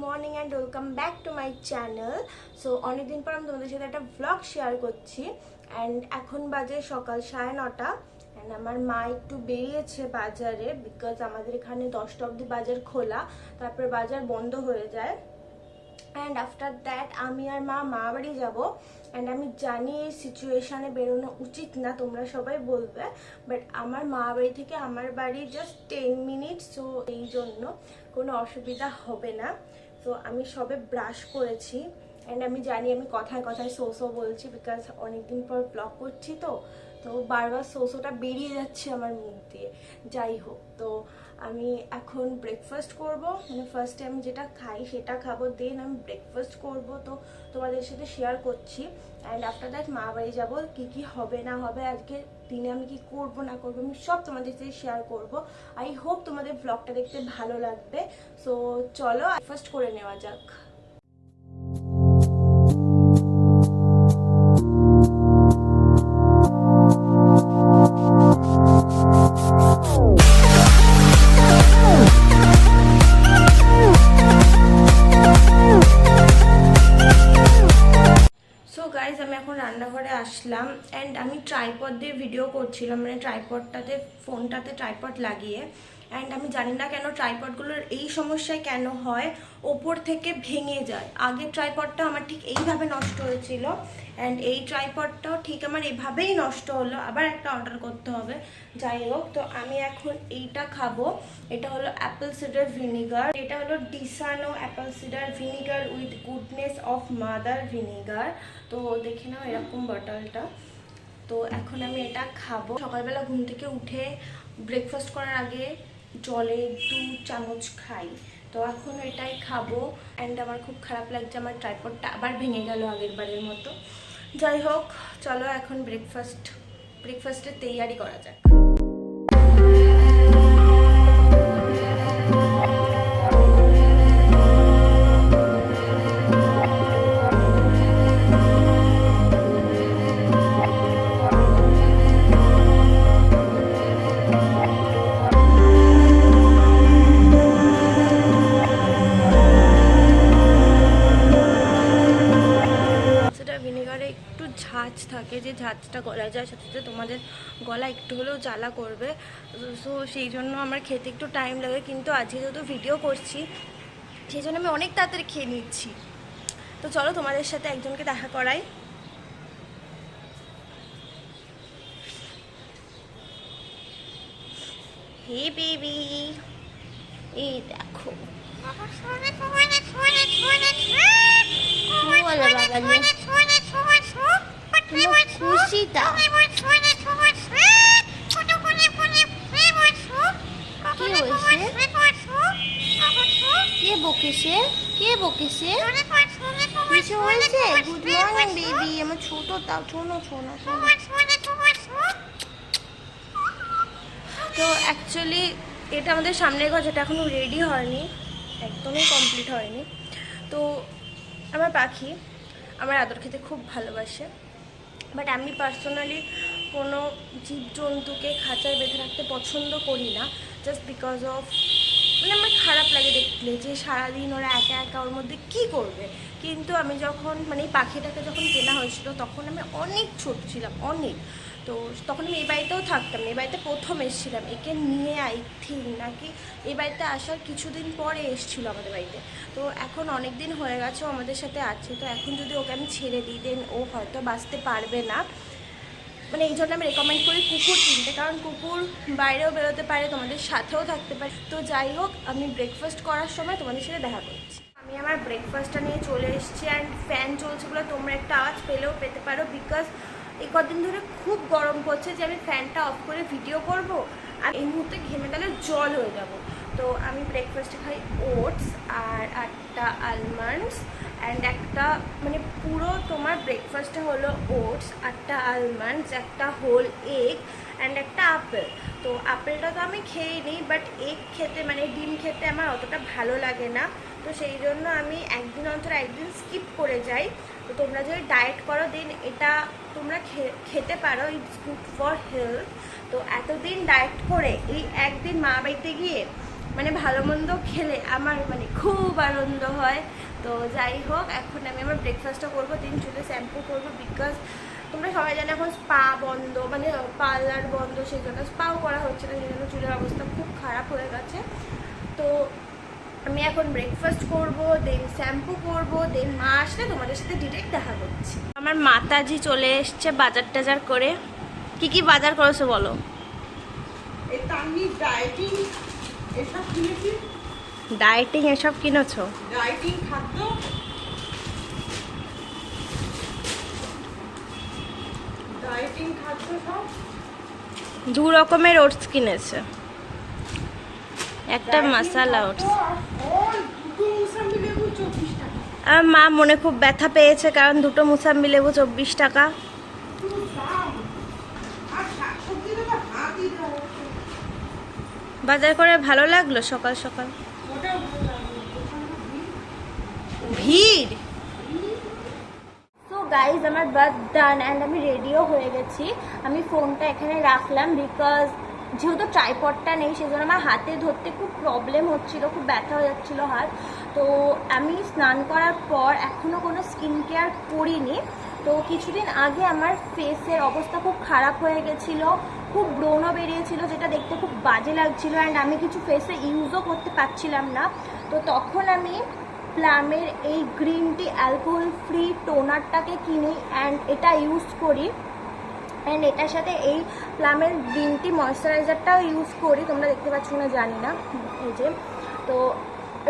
Morning and welcome back to my channel. So অনেকদিন পর আমি তোমাদের সাথে একটা ভ্লগ শেয়ার করছি। অ্যান্ড এখন বাজে সকাল 9:30 অ্যান্ড আমার মা একটু বেরিয়েছে বাজারে, বিকজ আমাদের এখানে 10টা অবধি বাজার খোলা, তারপর বাজার বন্ধ হয়ে যায়। অ্যান্ড আফটার দ্যাট আমি আর মা বাড়ি যাবো। অ্যান্ড আমি জানি এই সিচুয়েশানে বেরোনো উচিত না, তোমরা সবাই বলবে, বাট আমার মা বাড়ি থেকে আমার বাড়ি জাস্ট 10 মিনিট, সো এই জন্য কোনো অসুবিধা হবে না। তো আমি সবে ব্রাশ করেছি অ্যান্ড আমি জানি আমি কথায় কথায় সো বলছি, বিকজ অনেকদিন পর ব্লগ করছি, তো বারবার সোটা বেরিয়ে যাচ্ছে আমার মুখ দিয়ে। যাই হোক, তো আমি এখন ব্রেকফাস্ট করব, মানে ফার্স্টে আমি যেটা খাই সেটা খাবো, দেন আমি ব্রেকফাস্ট করব, তো তোমাদের সাথে শেয়ার করছি। অ্যান্ড আফটার দ্যাট মা বাড়ি যাবো, কী হবে না হবে, আজকে দিনে আমি কি করব না করবো আমি সব তোমাদের সাথে শেয়ার করব। আই হোপ তোমাদের ব্লগটা দেখতে ভালো লাগবে। সো চলো ফার্স্ট করে নেওয়া যাক। আমি এখন রান্নাঘরে আসলাম অ্যান্ড আমি ট্রাইপড দিয়ে ভিডিও করছিলাম, মানে ট্রাইপডটাতে ফোনটাতে ট্রাইপড লাগিয়ে। অ্যান্ড আমি জানি না কেন ট্রাইপডগুলোর এই সমস্যায় কেন হয়, ওপর থেকে ভেঙে যায়। আগের ট্রাইপডটা আমার ঠিক এইভাবে নষ্ট হয়েছিল অ্যান্ড এই ট্রাইপডটাও ঠিক আমার এভাবেই নষ্ট হলো, আবার একটা অর্ডার করতে হবে। যাই হোক, তো আমি এখন এইটা খাবো। এটা হলো অ্যাপেল সিডার ভিনিগার, এটা হলো Disano apple cider vinegar with goodness of mother vinegar. তো দেখে নাও এরকম বটলটা। তো এখন আমি এটা খাবো। সকালবেলা ঘুম থেকে উঠে ব্রেকফাস্ট করার আগে জলে 2 চামচ খাই, তো এখন এটাই খাবো। অ্যান্ড আমার খুব খারাপ লাগছে, আমার ট্রাইপডটা আবার ভেঙে গেল আগের বারের মতো। যাই হোক, চলো এখন ব্রেকফাস্টের তৈয়ারি করা যাক। ঝাঁজ থাকে, যে ঝাঁজটা গলায় যায়, সাথে সাথে তোমাদের গলা একটু হলেও জ্বালা করবে। সো সেই জন্য আমার খেতে একটু টাইম লাগে, কিন্তু আজকে যেহেতু ভিডিও করছি সেই জন্য আমি অনেক তাড়াতাড়ি খেয়ে নিচ্ছি। তো চলো তোমাদের সাথে একজনকে দেখা করাই। হে বেবি, এই দেখো খুশিটা কে বকেছে কিছু হয়েছে? গুড মর্নিং বেবি, আমার ছোট তাও শোনো। তো অ্যাকচুয়ালি এটা আমাদের সামনের ঘর, যেটা এখনো রেডি হয়নি, একদমই কমপ্লিট হয়নি। তো আমার পাখি আমার আদর খেতে খুব ভালোবাসে, বাট আমি পার্সোনালি কোনো জীবজন্তুকে খাঁচায় বেঁধে রাখতে পছন্দ করি না, জাস্ট বিকজ অফ মানে আমার খারাপ লাগে দেখলে যে সারাদিন ওরা একা একা ওর মধ্যে কী করবে। কিন্তু আমি যখন মানে এই পাখিটাকে যখন কেনা হয়েছিল তখন আমি অনেক ছোট ছিলাম, অনেক। তো তখন আমি এই বাড়িতেও থাকতাম, এই বাড়িতে প্রথম এসেছিলাম একে নিয়ে, আই থিঙ্ক নাকি এই বাড়িতে আসার কিছুদিন পরে এসেছিলো আমাদের বাড়িতে। তো এখন অনেক দিন হয়ে গেছে ও আমাদের সাথে আছে, তো এখন যদি ওকে আমি ছেড়ে দিই দেন ও হয়তো বাঁচতে পারবে না। মানে এই জন্য আমি রেকমেন্ড করি কুকুর কিনতে, কারণ কুকুর বাইরেও বেরোতে পারে, তোমাদের সাথেও থাকতে পারে। তো যাই হোক, আমি ব্রেকফাস্ট করার সময় তোমাদের সাথে দেখা করছি। আমি আমার ব্রেকফাস্টটা নিয়ে চলে এসেছি অ্যান্ড ফ্যান চলছে বলে তোমরা একটা আওয়াজ পেলেও পেতে পারো, বিকজ এই কদিন ধরে খুব গরম পড়ছে যে আমি ফ্যানটা অফ করে ভিডিও করব আর এই মুহূর্তে ঘেমে গেলে জল হয়ে যাব। তো আমি ব্রেকফাস্টে খাই ওটস আর 8টা আলমন্ডস অ্যান্ড একটা মানে পুরো তোমার ব্রেকফাস্টে হলো ওটস, 8টা আলমন্ডস, একটা হোল এগ অ্যান্ড একটা আপেল। তো আপেলটা তো আমি খেয়েই নিই, বাট এগ খেতে মানে ডিম খেতে আমার অতটা ভালো লাগে না, তো সেই জন্য আমি একদিন অন্তর একদিন স্কিপ করে যাই। তো তোমরা যদি ডায়েট করো দেন এটা তোমরা খেতে পারো, ইটস গুড ফর হেলথ। তো এতদিন ডায়েট করে এই একদিন মা বাড়িতে গিয়ে মানে ভালো মন্দ খেলে আমার মানে খুব আনন্দ হয়। তো যাই হোক, এখন আমি আমার ব্রেকফাস্টটা করবো, দিন চুলে শ্যাম্পু করবো, বিকজ তোমরা সবাই জানো এখন স্পা বন্ধ, মানে পার্লার বন্ধ, সেই জন্য স্পাও করা হচ্ছে না, সেই জন্য চুলের অবস্থা খুব খারাপ হয়ে গেছে। তো আমি এখন ব্রেকফাস্ট করব, দেন শ্যাম্পু করব, দেন মা আসলে তোমাদের সাথে ডিরেক্ট দেখা করছি। আমার মাতাজি চলে এসছে বাজার টাজার করে। কি কি বাজার করেছো বলো? ডায়েটিং এসব কিনেছো? ডায়েটিং খাদ্য, ডায়েটিং খাদ্য সব 2 রকমের ওটস কিনেছে, একটা মশালা ওটস। আমার মা মনে খুব ব্যথা পেয়েছে, কারণ 2টো মুসাম্বি লেবু 24 টাকা। বাজার করে ভালো লাগলো সকাল সকাল? ভিড়। তো গাইজ, আমার বার্থ ডান অ্যান্ড আমি রেডিও হয়ে গেছি। আমি ফোনটা এখানে রাখলাম বিকজ যেহেতু ট্রাইপডটা নেই, সেই জন্য আমার হাতে ধরতে খুব প্রবলেম হচ্ছিল, খুব ব্যথা হয়ে যাচ্ছিলো হাত। তো আমি স্নান করার পর এখনও কোনো স্কিন কেয়ার করিনি। তো কিছুদিন আগে আমার ফেসের অবস্থা খুব খারাপ হয়ে গেছিলো, খুব ব্রণও বেরিয়েছিল, যেটা দেখতে খুব বাজে লাগছিলো, অ্যান্ড আমি কিছু ফেসে ইউজও করতে পারছিলাম না। তো তখন আমি প্লামের এই গ্রিন টি অ্যালকোহল ফ্রি টোনারটাকে কিনি অ্যান্ড এটা ইউজ করি, অ্যান্ড এটার সাথে এই প্লামের গ্রিন টি ময়শ্চারাইজারটাও ইউজ করি। তোমরা দেখতে পাচ্ছ না জানি না, এই যে। তো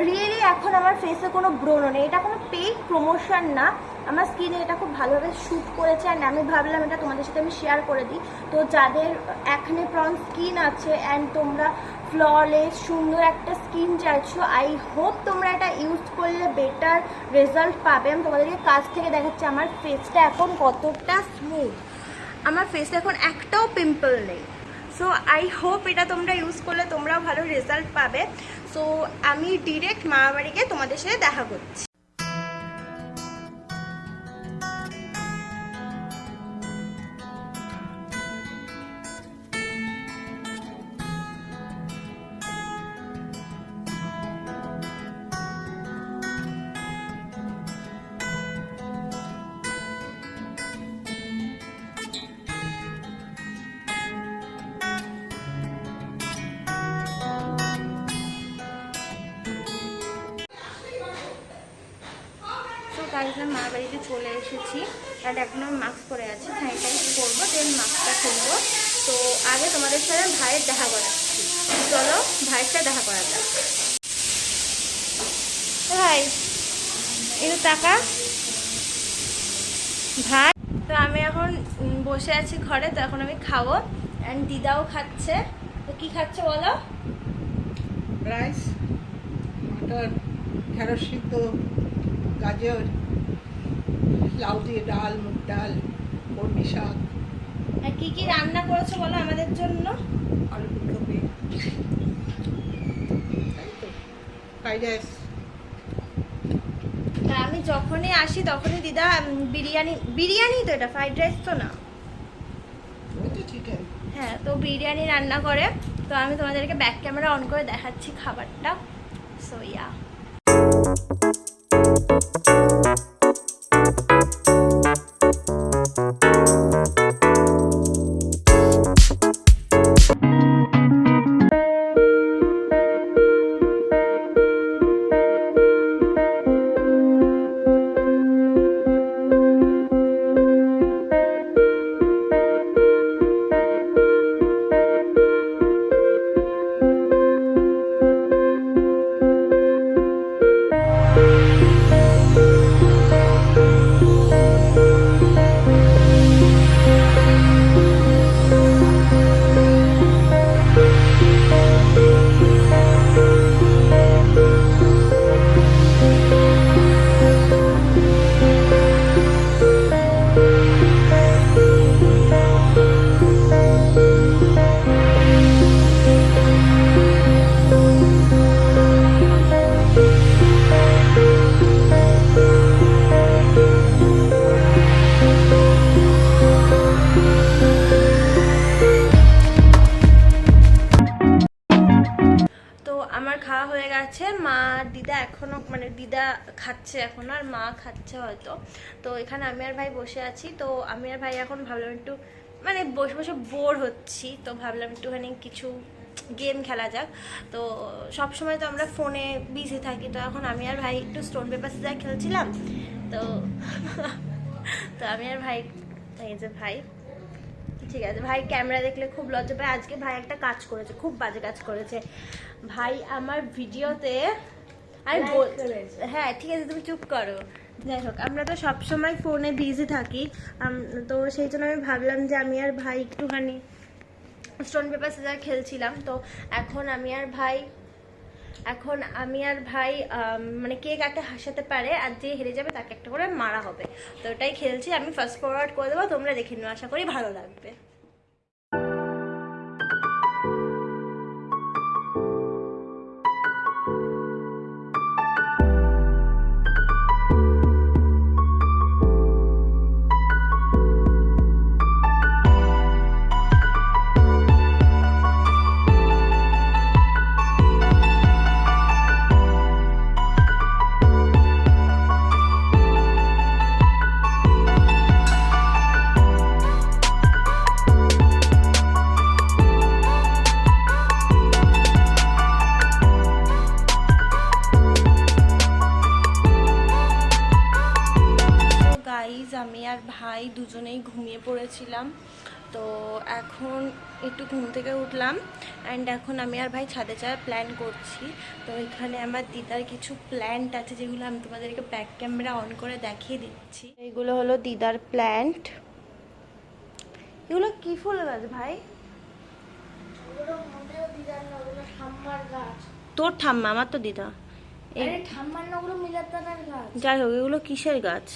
রিয়েলি এখন আমার ফেসে কোনো ব্রণ নেই, এটা কোনো পেইড প্রমোশন না, আমার স্কিনে এটা খুব ভালোভাবে শ্যুট করেছে, অ্যান্ড আমি ভাবলাম এটা তোমাদের সাথে আমি শেয়ার করে দিই। তো যাদের অ্যাকনে প্রন স্কিন আছে অ্যান্ড তোমরা ফ্ললেস সুন্দর একটা স্কিন চাইছো, আই হোপ তোমরা এটা ইউজ করলে বেটার রেজাল্ট পাবে। আমি তোমাদেরকে কাছ থেকে দেখাচ্ছি আমার ফেসটা এখন কতটা স্মুথ, আমার ফেসে এখন একটাও পিম্পল নেই। সো আই হোপ এটা তোমরা ইউজ করলে তোমরাও ভালো রেজাল্ট পাবে। সো আমি ডিরেক্ট মামাবাড়িকে তোমাদের সাথে দেখা করছি। মা বাড়িতে চলে এসেছি, অ্যান্ড এখন আমি মাস্ক পরে আছি, স্যানিটাইজ করবো, দেন মাস্কটা খুলবো। তো আগে তোমাদের সাথে ভাইয়ের দেখা করাচ্ছি, চলো ভাইয়ের সাথে দেখা করা যাক। ভাই এই টাকা ভাই। তো আমি এখন বসে আছি ঘরে, তো এখন আমি খাবো, অ্যান্ড দিদাও খাচ্ছে। তো কি খাচ্ছে বলো? রাইস, মটর, ঢেঁড়স সিদ্ধ, গাজর, লাউ দিয়ে ডাল, মুগ ডাল, কলমি শাক। আর কি কি রান্না করেছো বলো আমাদের জন্য? আলু ফুলকপি, ফ্রাইড রাইস। আমি যখনই আসি তখনই দিদা বিরিয়ানি তো, এটা ফ্রাইড রাইস তো না? হ্যাঁ, তো বিরিয়ানি রান্না করে। তো আমি তোমাদেরকে ব্যাক ক্যামেরা অন করে দেখাচ্ছি খাবারটা। সো ইয়া, দিদা খাচ্ছে এখন, আর মা খাচ্ছে হয়তো। তো এখানে আমি আর ভাই বসে আছি। তো আমি আর ভাই এখন ভাবলাম একটু মানে বসে বসে বোর হচ্ছি, তো ভাবলাম একটুখানি কিছু গেম খেলা যাক। তো সব সময় তো আমরা ফোনে বিজি থাকি, তো এখন আমি আর ভাই একটু স্টোন পেপার সিজার খেলছিলাম। তো তো আমি আর ভাই, এই যে ভাই, ঠিক আছে ভাই ক্যামেরা দেখলে খুব লজ্জা পায়। আজকে ভাই একটা কাজ করেছে, খুব বাজে কাজ করেছে ভাই আমার ভিডিওতে। আমি হ্যাঁ ঠিক আছে, তুমি চুপ করো। যাই হোক, আমরা তো সবসময় ফোনে বিজি থাকি, তো সেই জন্য আমি ভাবলাম যে আমি আর ভাই একটুখানি স্টোন পেপার সিজার খেলছিলাম। তো এখন আমি আর ভাই মানে কে কাকে হাসাতে পারে, আর যে হেরে যাবে তাকে একটা করে মারা হবে। তো ওটাই খেলছি। আমি ফার্স্ট ফরওয়ার্ড করে দেবো, তোমরা দেখে নিও, আশা করি ভালো লাগবে। আমি আর ভাই দুজনেই ঘুমিয়ে পড়েছিলাম। তো এখন একটু ঘুম থেকে উঠলাম, অ্যান্ড এখন আমি আর ভাই ছাদে যাওয়ার প্ল্যান করছি। তো এখানে আমার দিদার কিছু প্ল্যান্ট আছে, যেগুলো আমি তোমাদেরকে ব্যাক ক্যামেরা অন করে দেখিয়ে দিচ্ছি। এগুলো হলো দিদার প্ল্যান্ট। এগুলো কি ফুল গাছ ভাই? তোর ঠাম্মা, আমার তো দিদা। যাই হোক, এগুলো কিসের গাছ,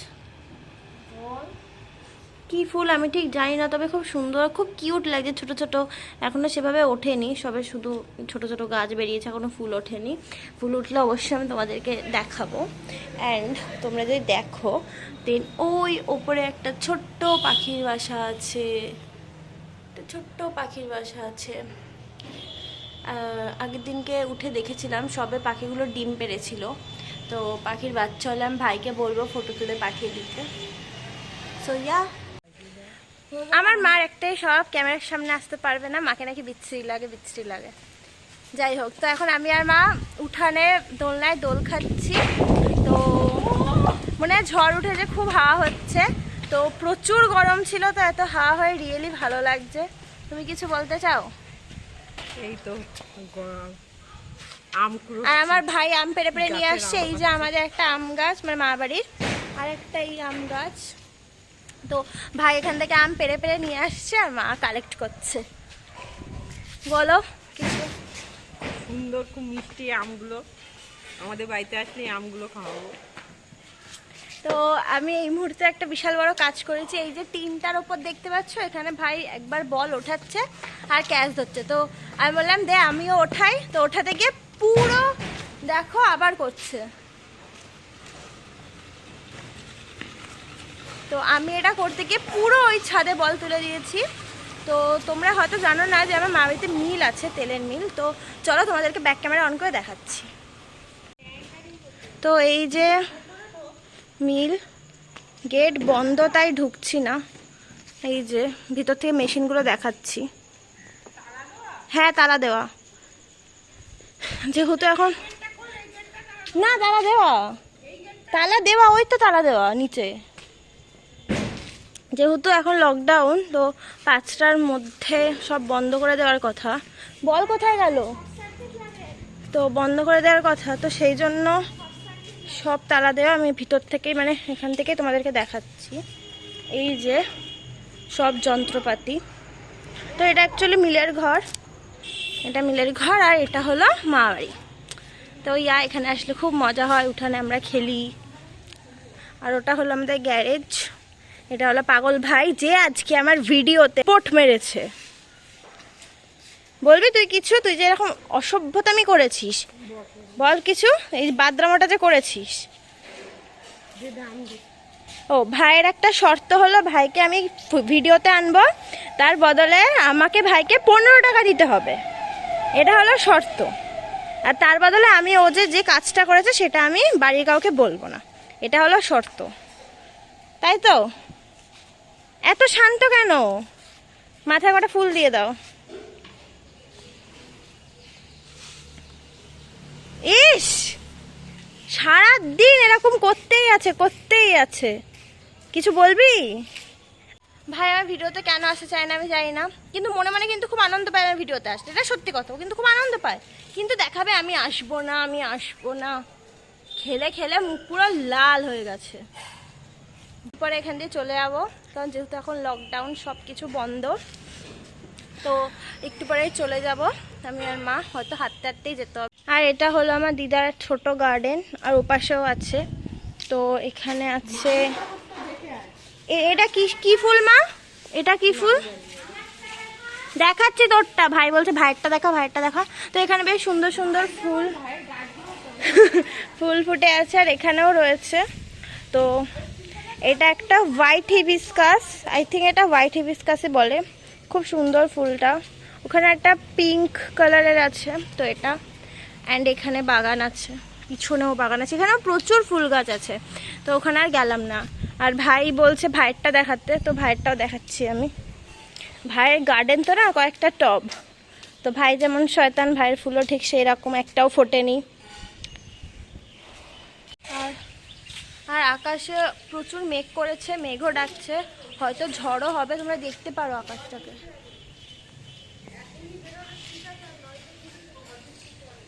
কি ফুল আমি ঠিক জানি না, তবে খুব সুন্দর, খুব কিউট লাগছে। ছোট ছোট, এখনো সেভাবে ওঠেনি, সবে শুধু ছোট ছোট গাছ বেরিয়েছে, এখনো ফুল ওঠেনি। ফুল উঠলে অবশ্যই আমি তোমাদেরকে দেখাবো। অ্যান্ড তোমরা যদি দেখো, দেন ওই ওপরে একটা ছোট্ট পাখির বাসা আছে, আগের দিনকে উঠে দেখেছিলাম, সবে পাখিগুলো ডিম পেড়েছিল। তো পাখির বাচ্চা হলে আমি ভাইকে বলবো ফটো তুলে পাঠিয়ে দিতে। সো ইয়া, আমার মার একটাই সব, ক্যামেরার সামনে আসতে পারবে না, মাকে নাকি বিচ্ছিরি লাগে। যাই হোক, তো এখন আমি আর মা উঠানে দোলনায় দোল খাচ্ছি। তো মনে হয় ঝড় উঠেছে, খুব হাওয়া হচ্ছে। তো প্রচুর গরম ছিল, তো এত হাওয়া হয়ে রিয়েলি ভালো লাগছে। তুমি কিছু বলতে চাও? এই তো আর আমার ভাই আম পেড়ে পেড়ে নিয়ে আসছে। এই যে আমাদের একটা আম গাছ, মানে মা বাড়ির, আর একটা এই আম গাছ। তো ভাই এখান থেকে আম পেড়ে পেড়ে নিয়ে আসছে, আর মা কালেক্ট করছে। বলো কিছু। সুন্দর, খুব মিষ্টি আমগুলো, আমাদের বাড়িতে আসলে আমগুলো খাওয়াবো। তো আমি এই মুহূর্তে একটা বিশাল বড় কাজ করেছি। এই যে টিনটার ওপর দেখতে পাচ্ছ, এখানে ভাই একবার বল ওঠাচ্ছে আর ক্যাচ ধরছে। তো আমি বললাম দে আমিও ওঠাই। তো ওঠাতে গিয়ে পুরো দেখো আবার করছে। তো আমি এটা করতে গিয়ে পুরো ওই ছাদে বল তুলে দিয়েছি। তো তোমরা হয়তো জানো না যে আমার মা বাড়িতে মিল আছে, তেলের মিল। তো চলো তোমাদেরকে ব্যাক ক্যামেরা অন করে দেখাচ্ছি। তো এই যে মিল, গেট বন্ধ তাই ঢুকছি না। এই যে ভিতর থেকে মেশিনগুলো দেখাচ্ছি। হ্যাঁ তালা দেওয়া, যেহেতু এখন না তালা দেওয়া ওই তো তালা দেওয়া নিচে। যেহেতু এখন লকডাউন, তো 5টার মধ্যে সব বন্ধ করে দেওয়ার কথা। বল কোথায় গেল? তো বন্ধ করে দেওয়ার কথা, তো সেই জন্য সব তালা দেওয়া। আমি ভিতর থেকেই, মানে এখান থেকে তোমাদেরকে দেখাচ্ছি। এই যে সব যন্ত্রপাতি। তো এটা অ্যাকচুয়ালি মিলের ঘর, আর এটা হলো মা বাড়ি। তো এখানে আসলে খুব মজা হয়, উঠানে আমরা খেলি। আর ওটা হলো আমাদের গ্যারেজ। এটা হলো পাগল ভাই, যে আজকে আমার ভিডিওতে পোট মেরেছে। বলবি তুই কিছু? তুই যে এরকম অসভ্যতামি করেছিস, বল কিছু। এই বাদরামোটা যে করেছিস। ও ভাইয়ের একটা শর্ত হলো, ভাইকে আমি ভিডিওতে আনবো, তার বদলে আমাকে ভাইকে 15 টাকা দিতে হবে। এটা হলো শর্ত। আর তার বদলে আমি ও যে কাজটা করেছে সেটা আমি বাড়ির কাউকে বলবো না, এটা হলো শর্ত, তাই তো? এত শান্ত কেন? মাথায় কটা ফুল দিয়ে দাও। ইস, সারাদিন এরকম করতেই আছে। কিছু বলবি? ভাই আমার ভিডিওতে কেন আসতে চায় না আমি জানি না, কিন্তু মনে মনে কিন্তু খুব আনন্দ পায় আমার ভিডিওতে আসতে, এটা সত্যি কথা, ও কিন্তু খুব আনন্দ পায়, কিন্তু দেখাবে আমি আসবো না। খেলে খেলে মুখ পুরো লাল হয়ে গেছে। পরে এখান দিয়ে চলে যাবো, কারণ যেহেতু এখন লকডাউন সব কিছু বন্ধ, তো একটু পরেই চলে যাব আমি আর মা, হয়তো হাঁটতে হাঁটতেই যেতে হবে। আর এটা হলো আমার দিদার ছোট গার্ডেন, আর ওপাশেও আছে। তো এখানে আছে এটা কি ফুল মা? এটা কি ফুল? দেখাচ্ছি তোরটা, ভাই বলছে ভাইয়েরটা দেখা। তো এখানে বেশ সুন্দর সুন্দর ফুল ফুটে আছে, আর এখানেও রয়েছে। তো এটা একটা হোয়াইট হিবিস্কাস, আই থিঙ্ক এটা হোয়াইট হিবিস্কাসই বলে, খুব সুন্দর ফুলটা। ওখানে একটা পিঙ্ক কালারের আছে, তো এটা। অ্যান্ড এখানে বাগান আছে, পিছনেও বাগান আছে, এখানেও প্রচুর ফুল গাছ আছে, তো ওখানে আর গেলাম না। আর ভাই বলছে ভাইয়েরটা দেখাতে, তো ভাইয়েরটাও দেখাচ্ছি আমি। ভাইয়ের গার্ডেন তো না, কয়েকটা টব, তো ভাই যেমন শয়তান, ভাইয়ের ফুলও ঠিক সেই রকম, একটাও ফোটেনি। আর আকাশে প্রচুর মেঘ করেছে, মেঘও ডাকছে, হয়তো ঝড়ও হবে, তোমরা দেখতে পারো আকাশটাকে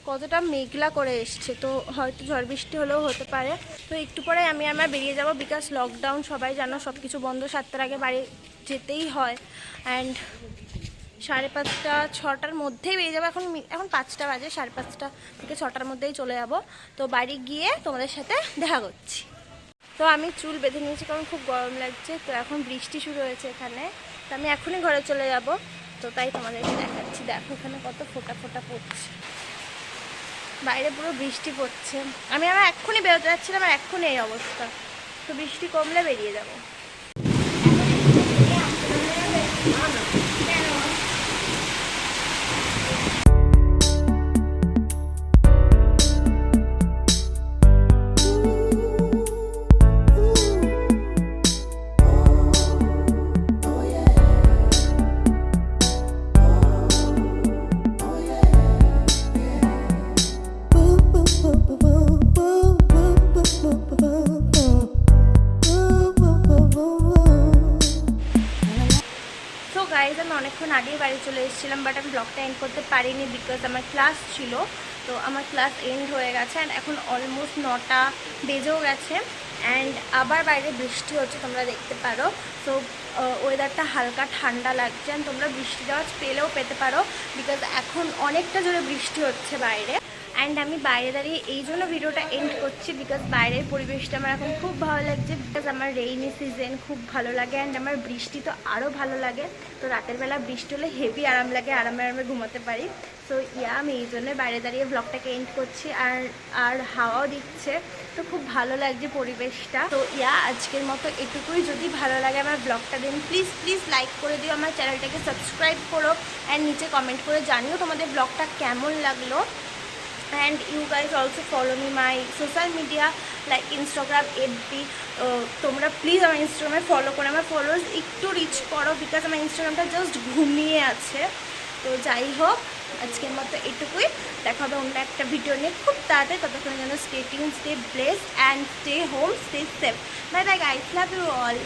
কতটা মেঘলা করে এসছে, তো হয়তো ঝড় বৃষ্টি হলেও হতে পারে। তো একটু পরে আমি আমার বেরিয়ে যাব, বিকজ লকডাউন সবাই জানো, সব কিছু বন্ধ, 7টার আগে বাড়ি যেতেই হয়। অ্যান্ড 5:30 6টার মধ্যেই বেরিয়ে যাবো, এখন 5টা বাজে, 5:30 থেকে 6টার মধ্যেই চলে যাব। তো বাড়ি গিয়ে তোমাদের সাথে দেখা করছি। তো আমি চুল বেঁধে নিয়েছি কারণ খুব গরম লাগছে, তো এখন বৃষ্টি শুরু হয়েছে এখানে, তো আমি এখনই ঘরে চলে যাব, তো তাই তোমাদেরকে দেখাচ্ছি। দেখো এখানে কত ফোঁটা পড়ছে, বাইরে পুরো বৃষ্টি পড়ছে। আমি এক্ষুনি বেরোতে যাচ্ছিলাম, আর এক্ষুনি এই অবস্থা, তো বৃষ্টি কমলে বেরিয়ে যাব। গাইজ আমি অনেকক্ষণ আগেই বাড়ি চলে এসেছিলাম, বাট আমি ব্লগটা এন্ড করতে পারিনি, বিকজ আমার ক্লাস ছিল। তো আমার ক্লাস এন্ড হয়ে গেছে, অ্যান্ড এখন অলমোস্ট 9টা বেজেও গেছে, অ্যান্ড আবার বাইরে বৃষ্টি হচ্ছে, তোমরা দেখতে পারো। তো ওয়েদারটা হালকা ঠান্ডা লাগছে, অ্যান্ড তোমরা বৃষ্টির আওয়াজ পেলেও পেতে পারো, বিকজ এখন অনেকটা জোরে বৃষ্টি হচ্ছে বাইরে। অ্যান্ড আমি বাইরে দাঁড়িয়ে এই জন্য ভিডিওটা এন্ড করছি, বিকজ বাইরের পরিবেশটা আমার এখন খুব ভালো লাগছে, বিকজ আমার রেইনি সিজন খুব ভালো লাগে, অ্যান্ড আমার বৃষ্টি তো আরও ভালো লাগে। তো রাতের বেলা বৃষ্টি হলে হেভি আরাম লাগে, আরামে ঘুমাতে পারি। সো আমি এই জন্য বাইরে দাঁড়িয়ে ব্লগটাকে এন্ড করছি, আর হাওয়াও দিচ্ছে, তো খুব ভালো লাগছে পরিবেশটা। তো আজকের মতো এটুকুই। যদি ভালো লাগে আমার ব্লগটা দেন প্লিজ লাইক করে দিও, আমার চ্যানেলটাকে সাবস্ক্রাইব করো, অ্যান্ড নিচে কমেন্ট করে জানিও তোমাদের ব্লগটা কেমন লাগলো। And you guys also follow me my social media like Instagram, FB. তোমরা প্লিজ আমার ইনস্টাগ্রামে ফলো করো, আমার ফলোয়ার্স একটু রিচ করো, বিকজ আমার ইনস্টাগ্রামটা জাস্ট ঘুমিয়ে আছে। তো যাই হোক, আজকের মতো এটুকুই, দেখা হবে অন্য একটা ভিডিও নিয়ে খুব তাড়াতাড়ি। ততক্ষণে যেন stay tune, stay blessed, and stay home, stay safe. Bye bye guys, love you all.